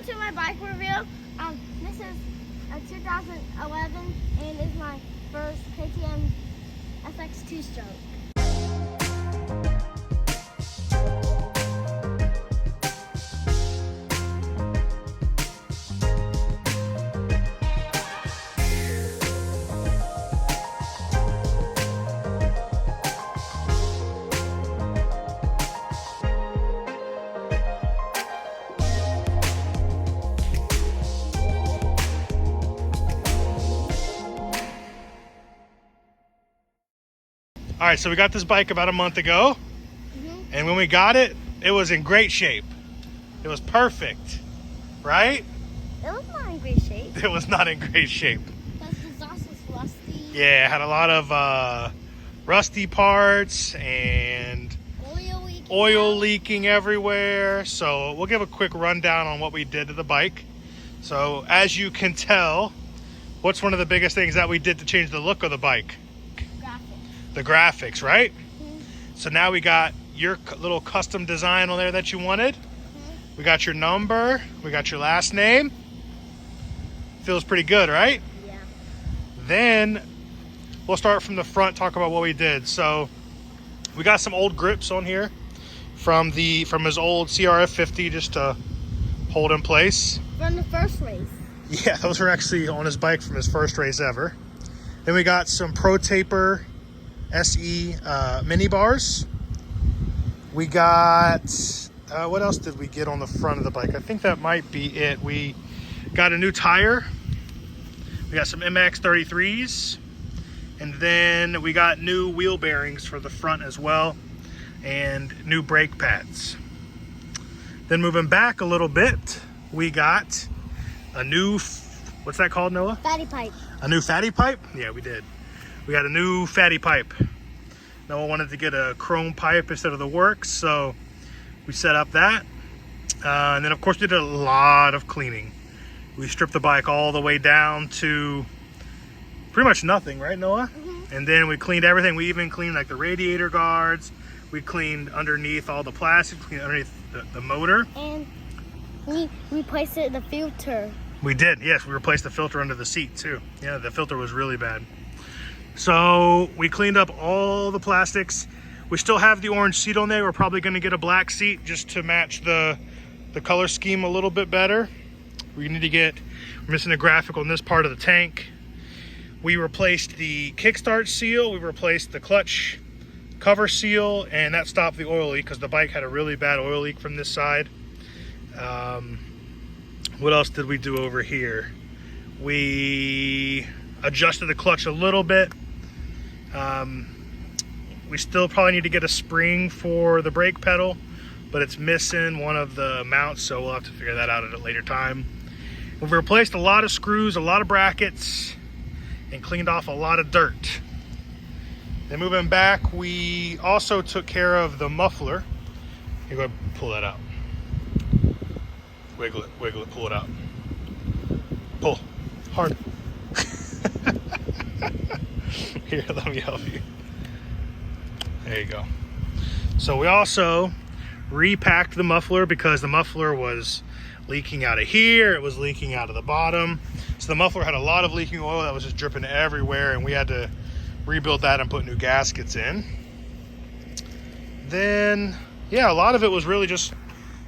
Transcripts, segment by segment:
to my bike review. This is a 2011 and is my first KTM SX 2-stroke. All right, so we got this bike about a month ago, and when we got it, it was in great shape. It was perfect, right? It was not in great shape. It was not in great shape. Because the exhaust was rusty. Yeah, it had a lot of rusty parts and oil leaking everywhere. So we'll give a quick rundown on what we did to the bike. So as you can tell, what's one of the biggest things that we did to change the look of the bike? The graphics, right? So now we got your little custom design on there that you wanted. We got your number. We got your last name. Feels pretty good, right? Yeah. Then we'll start from the front, talk about what we did. So we got some old grips on here from his old CRF 50 just to hold in place. From the first race. Yeah, those are actually on his bike from his first race ever. Then we got some Pro Taper SE mini bars. We got what else did we get on the front of the bike? I think that might be it. We got a new tire. We got some MX 33s, and then we got new wheel bearings for the front as well, and new brake pads. Then moving back a little bit, we got a new, what's that called, Noah? Fatty pipe. A new fatty pipe? Yeah, we did. We got a new fatty pipe. Noah wanted to get a chrome pipe instead of the Works, so we set up that. And then, of course, we did a lot of cleaning. We stripped the bike all the way down to pretty much nothing, right, Noah? And then we cleaned everything. We even cleaned like the radiator guards. We cleaned underneath all the plastic, cleaned underneath the motor. And we replaced the filter. We did, yes. We replaced the filter under the seat too. Yeah, the filter was really bad. So we cleaned up all the plastics. We still have the orange seat on there. We're probably going to get a black seat just to match the color scheme a little bit better. We're missing a graphic on this part of the tank. We replaced the kickstart seal. We replaced the clutch cover seal, and that stopped the oil leak because the bike had a really bad oil leak from this side. What else did we do over here? We adjusted the clutch a little bit. We still probably need to get a spring for the brake pedal, but it's missing one of the mounts, so we'll have to figure that out at a later time. We've replaced a lot of screws, a lot of brackets, and cleaned off a lot of dirt. Then moving back, we also took care of the muffler. Here, go ahead and pull that out. Wiggle it, pull it out. Pull, hard. Here, let me help you. There you go. So we also repacked the muffler because the muffler was leaking out of here. It was leaking out of the bottom. So the muffler had a lot of leaking oil that was just dripping everywhere, and we had to rebuild that and put new gaskets in. Then, yeah, a lot of it was really just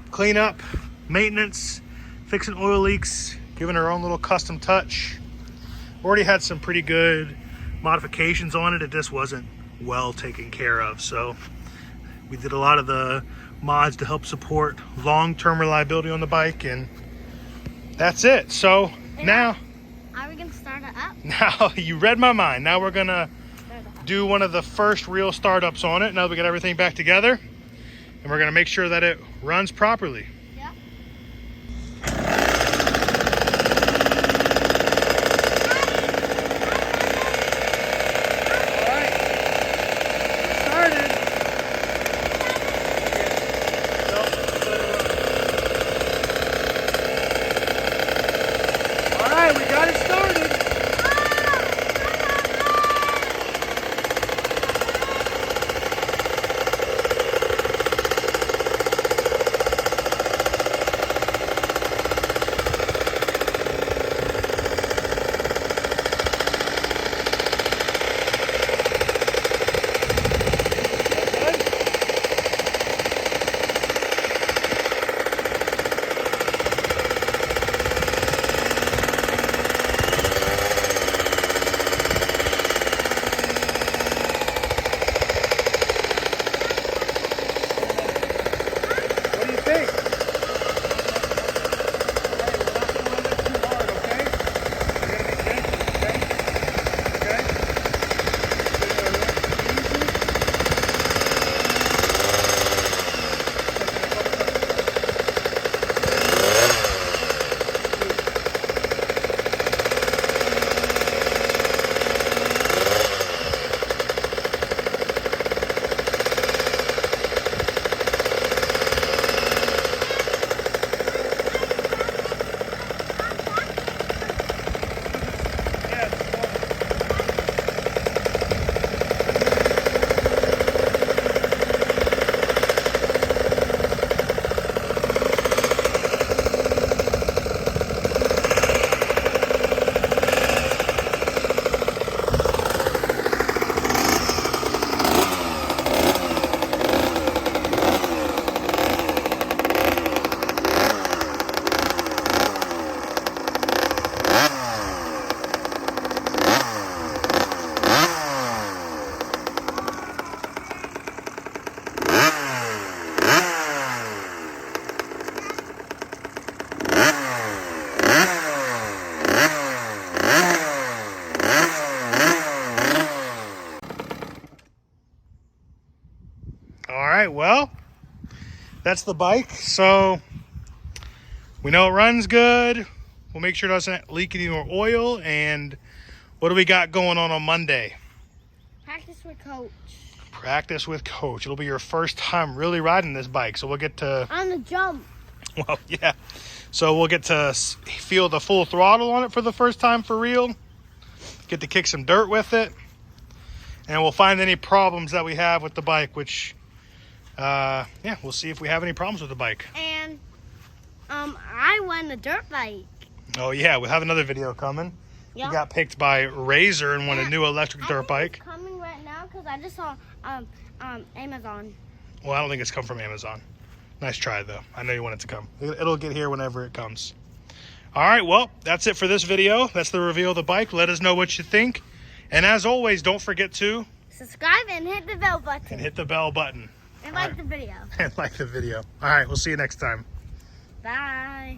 clean up, maintenance, fixing oil leaks, giving our own little custom touch. Already had some pretty good modifications on it. It just wasn't well taken care of. So we did a lot of the mods to help support long-term reliability on the bike, and that's it. So now, are we gonna start it up? Now you read my mind. Now we're gonna do one of the first real startups on it. Now that we got everything back together, and we're gonna make sure that it runs properly. Yeah. All right, started. All right, we got it started. that's the bike. So we know it runs good. We'll make sure it doesn't leak any more oil. And what do we got going on Monday? Practice with coach. Practice with coach. It'll be your first time really riding this bike. So we'll get to... On the jump. Well, yeah. So we'll get to feel the full throttle on it for the first time for real. Get to kick some dirt with it. And we'll find any problems that we have with the bike, which, yeah, we'll see if we have any problems with the bike. And I won the dirt bike. Oh, yeah, we'll have another video coming. Yep. We got picked by Razor and won a new electric dirt bike. It's coming right now because I just saw Amazon. Well, I don't think it's come from Amazon. Nice try, though. I know you want it to come. It'll get here whenever it comes. All right, well, that's it for this video. That's the reveal of the bike. Let us know what you think. And as always, don't forget to... subscribe and hit the bell button. And hit the bell button. And like the video. And like the video. All right, we'll see you next time. Bye.